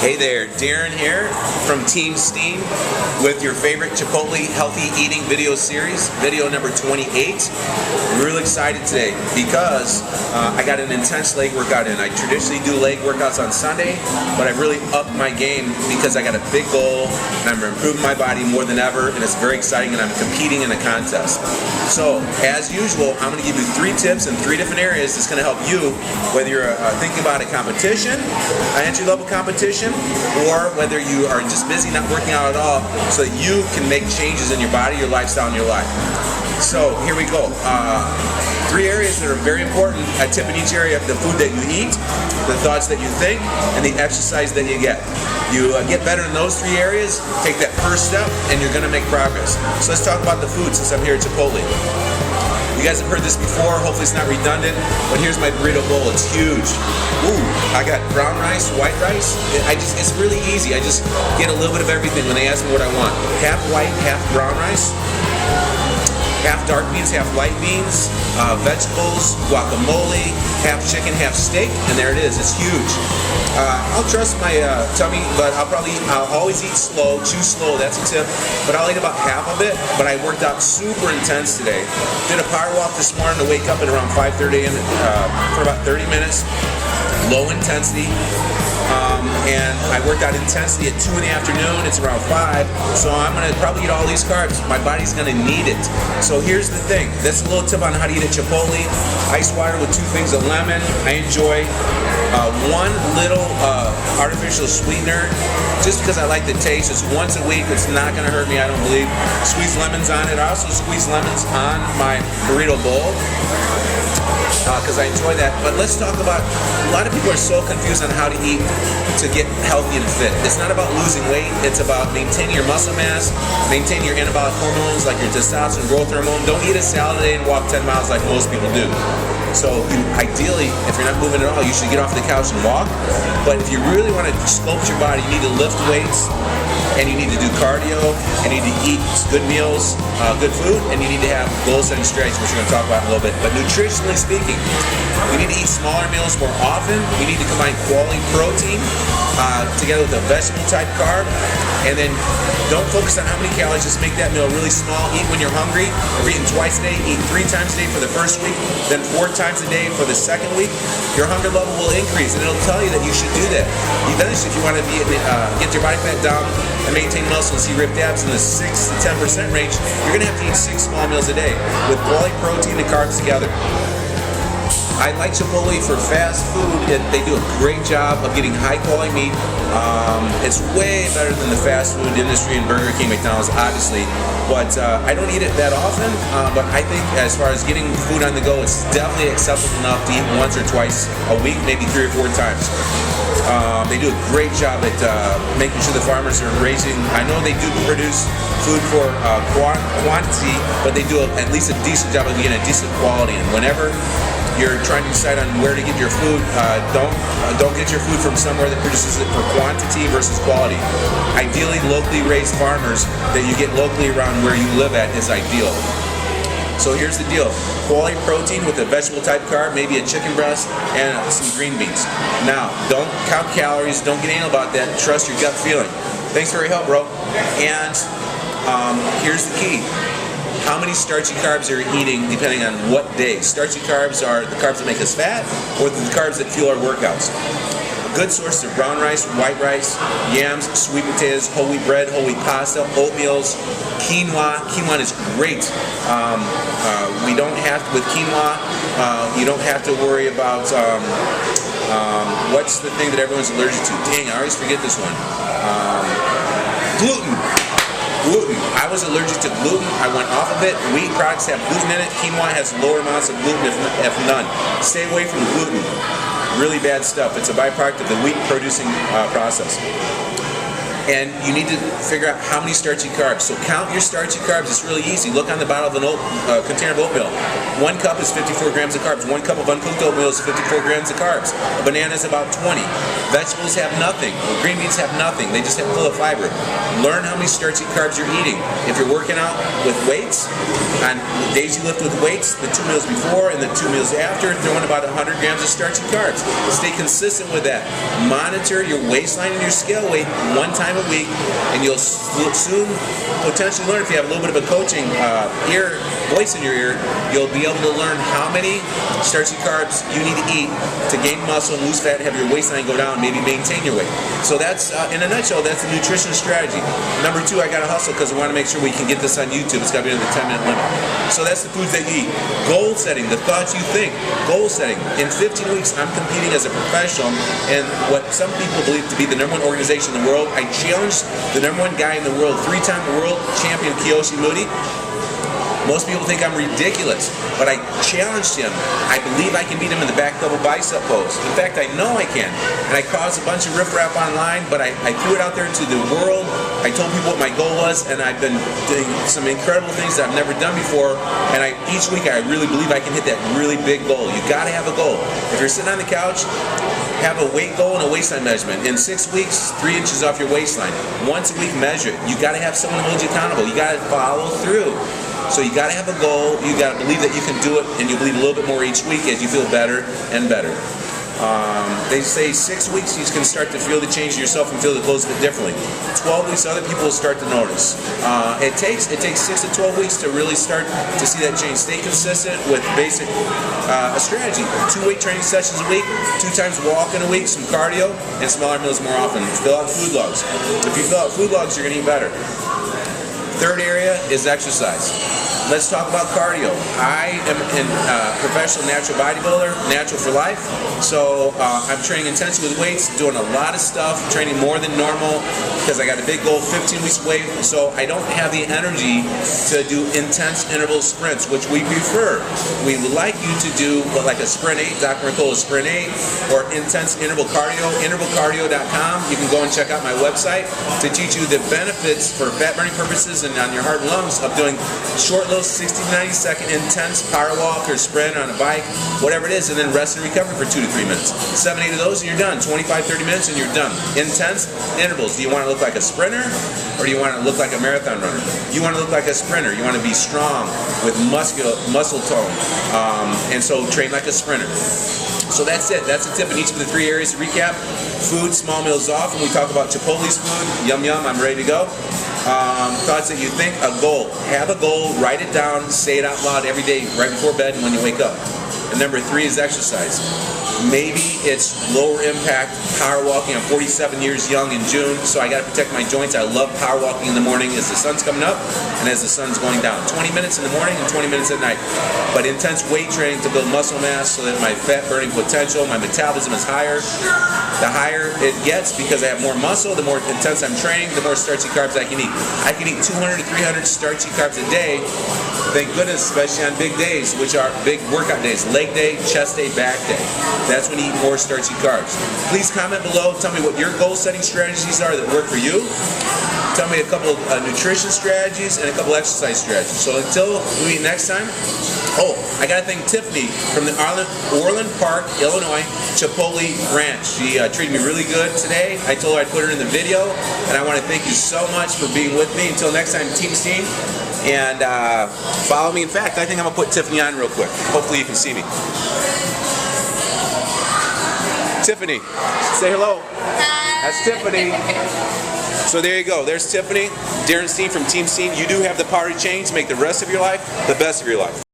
Hey there, Darin here from Team Steen with your favorite Chipotle healthy eating video series, video number 28. I'm really excited today because I got an intense leg workout in. I traditionally do leg workouts on Sunday, but I really upped my game because I got a big goal and I'm improving my body more than ever, and it's very exciting, and I'm competing in a contest. So, as usual, I'm going to give you 3 tips in 3 different areas that's going to help you, whether you're thinking about a competition, an entry-level competition, or whether you are just busy not working out at all, so that you can make changes in your body, your lifestyle, and your life. So here we go. 3 areas that are very important. I tip in each area: the food that you eat, the thoughts that you think, and the exercise that you get. You get better in those 3 areas, take that first step, and you're going to make progress. So let's talk about the food since I'm here at Chipotle. You guys have heard this before, hopefully it's not redundant, but here's my burrito bowl. It's huge. Ooh, I got brown rice, white rice. It's really easy. I just get a little bit of everything when they ask me what I want. Half white, half brown rice, half dark beans, half light beans, vegetables, guacamole, half chicken, half steak, and there it is. It's huge. I'll trust my tummy, but I'll always eat slow, chew slow, that's a tip, but I'll eat about half of it. But I worked out super intense today. Did a power walk this morning to wake up at around 5:30 a.m. For about 30 minutes, low intensity. And I worked out intensely at 2 in the afternoon. It's around 5, so I'm going to probably eat all these carbs. My body's going to need it. So here's the thing. That's a little tip on how to eat at Chipotle. Ice water with 2 things of lemon. I enjoy 1 little artificial sweetener, just because I like the taste. It's once a week. It's not going to hurt me, I don't believe. Squeeze lemons on it. I also squeeze lemons on my burrito bowl, because I enjoy that. But let's talk about, a lot of people are so confused on how to eat to get healthy and fit. It's not about losing weight, it's about maintaining your muscle mass, maintaining your anabolic hormones like your testosterone, growth hormone. Don't eat a salad a day and walk 10 miles like most people do. So ideally, if you're not moving at all, you should get off the couch and walk. But if you really want to sculpt your body, you need to lift weights, and you need to do cardio, and you need to eat good meals, good food, and you need to have goal-setting strategies, which we're going to talk about in a little bit. But nutritionally speaking, we need to eat smaller meals more often. We need to combine quality protein together with a vegetable-type carb, and then don't focus on how many calories. Just make that meal really small. Eat when you're hungry. If you're eating twice a day, eat 3 times a day for the first week, then 4 times a day for the second week. Your hunger level will increase, and it'll tell you that you should do that. Eventually, if you want to get your body fat down and maintain muscle and see ripped abs in the 6 to 10% range, you're going to have to eat 6 small meals a day with quality protein and carbs together. I like Chipotle for fast food. They do a great job of getting high quality meat. It's way better than the fast food industry and Burger King, McDonald's, obviously. But I don't eat it that often. But I think as far as getting food on the go, it's definitely acceptable enough to eat once or twice a week, maybe 3 or 4 times. They do a great job at making sure the farmers are raising. I know they do produce food for quantity, but they do at least a decent job of getting a decent quality. And whenever you're trying to decide on where to get your food, don't get your food from somewhere that produces it for quantity versus quality. Ideally, locally raised farmers that you get locally around where you live at is ideal. So here's the deal: quality protein with a vegetable type carb, maybe a chicken breast, and some green beans. Now, don't count calories, don't get anal about that, trust your gut feeling. Thanks for your help, bro. And here's the key: how many starchy carbs are you eating depending on what day. Starchy carbs are the carbs that make us fat, or the carbs that fuel our workouts. Good sources are brown rice, white rice, yams, sweet potatoes, whole wheat bread, whole wheat pasta, oatmeals, quinoa. Quinoa is great. We don't have to, with quinoa, you don't have to worry about what's the thing that everyone's allergic to. Dang, I always forget this one. Gluten. I was allergic to gluten. I went off of it. Wheat products have gluten in it. Quinoa has lower amounts of gluten, if none. Stay away from gluten. Really bad stuff. It's a byproduct of the wheat producing process. and you need to figure out how many starchy carbs. So count your starchy carbs. It's really easy. Look on the bottle of an container of oatmeal. 1 cup is 54 grams of carbs. 1 cup of uncooked oatmeal is 54 grams of carbs. A banana is about 20. Vegetables have nothing. Green beans have nothing. They just have full of fiber. Learn how many starchy carbs you're eating. If you're working out with weights, on days you lift with weights, the 2 meals before and the 2 meals after, throw in about 100 grams of starchy carbs. Stay consistent with that. Monitor your waistline and your scale weight 1 time a week, and you'll soon potentially learn, if you have a little bit of a coaching voice in your ear, you'll be able to learn how many starchy carbs you need to eat to gain muscle and lose fat and have your waistline go down, maybe maintain your weight. So that's, in a nutshell, that's the nutrition strategy. Number 2, I got to hustle because I want to make sure we can get this on YouTube. It's got to be under the 10-minute limit. So that's the foods that you eat. Goal setting, the thoughts you think. Goal setting. In 15 weeks, I'm competing as a professional in what some people believe to be the #1 organization in the world. I challenged the #1 guy in the world, 3-time world champion Kiyoshi Moody. Most people think I'm ridiculous, but I challenged him. I believe I can beat him in the back double bicep pose. In fact, I know I can. And I caused a bunch of riffraff online, but I threw it out there to the world. I told people what my goal was, and I've been doing some incredible things that I've never done before. And each week I really believe I can hit that really big goal. You gotta have a goal. If you're sitting on the couch, have a weight goal and a waistline measurement. In 6 weeks, 3 inches off your waistline. Once a week, measure it. You gotta have someone hold you accountable. You gotta follow through. So you got to have a goal, you got to believe that you can do it, and you believe a little bit more each week as you feel better and better. They say 6 weeks you can start to feel the change in yourself and feel the clothes fit differently. 12 weeks other people will start to notice. It takes 6 to 12 weeks to really start to see that change. Stay consistent with basic a strategy. 2 weight training sessions a week, 2 times walking a week, some cardio, and some other meals more often. Fill out food logs. If you fill out food logs, you're going to eat better. Third area is exercise. Let's talk about cardio. I am a professional natural bodybuilder, natural for life. So I'm training intensely with weights, doing a lot of stuff, training more than normal because I got a big goal, 15 weeks away. So I don't have the energy to do intense interval sprints, which we prefer. We would like you to do like a Sprint 8, Dr. Mercola's Sprint 8, or intense interval cardio, intervalcardio.com. You can go and check out my website to teach you the benefits for fat burning purposes and on your heart and lungs of doing short little 60 to 90 second intense power walk or sprint on a bike, whatever it is, and then rest and recover for 2 to 3 minutes. 7, 8 of those and you're done. 25, 30 minutes and you're done. Intense intervals. Do you want to look like a sprinter or do you want to look like a marathon runner? You want to look like a sprinter. You want to be strong with muscle tone, and so train like a sprinter. So that's it. That's a tip in each of the 3 areas. To recap: food, small meals off. When we talk about Chipotle's food, yum yum, I'm ready to go. Thoughts that you think, a goal. Have a goal, write it down, say it out loud every day, right before bed and when you wake up. And number 3 is exercise. Maybe it's lower impact power walking. I'm 47 years young in June, so I got to protect my joints. I love power walking in the morning as the sun's coming up and as the sun's going down. 20 minutes in the morning and 20 minutes at night. But intense weight training to build muscle mass so that my fat burning potential, my metabolism is higher. The higher it gets because I have more muscle, the more intense I'm training, the more starchy carbs I can eat. I can eat 200 to 300 starchy carbs a day. Thank goodness, especially on big days, which are big workout days. Leg day, chest day, back day. That's when you eat more starchy carbs. Please comment below. Tell me what your goal-setting strategies are that work for you. Tell me a couple of nutrition strategies and a couple exercise strategies. So until we meet next time, I got to thank Tiffany from the Orland Park, Illinois, Chipotle Ranch. She treated me really good today. I told her I'd put her in the video, and I want to thank you so much for being with me. Until next time, Team Steen, and follow me. In fact, I think I'm going to put Tiffany on real quick. Hopefully you can see me. Tiffany, say hello. Hi. That's Tiffany. So there you go. There's Tiffany. Darin Steen from Team Steen. You do have the power to change to make the rest of your life the best of your life.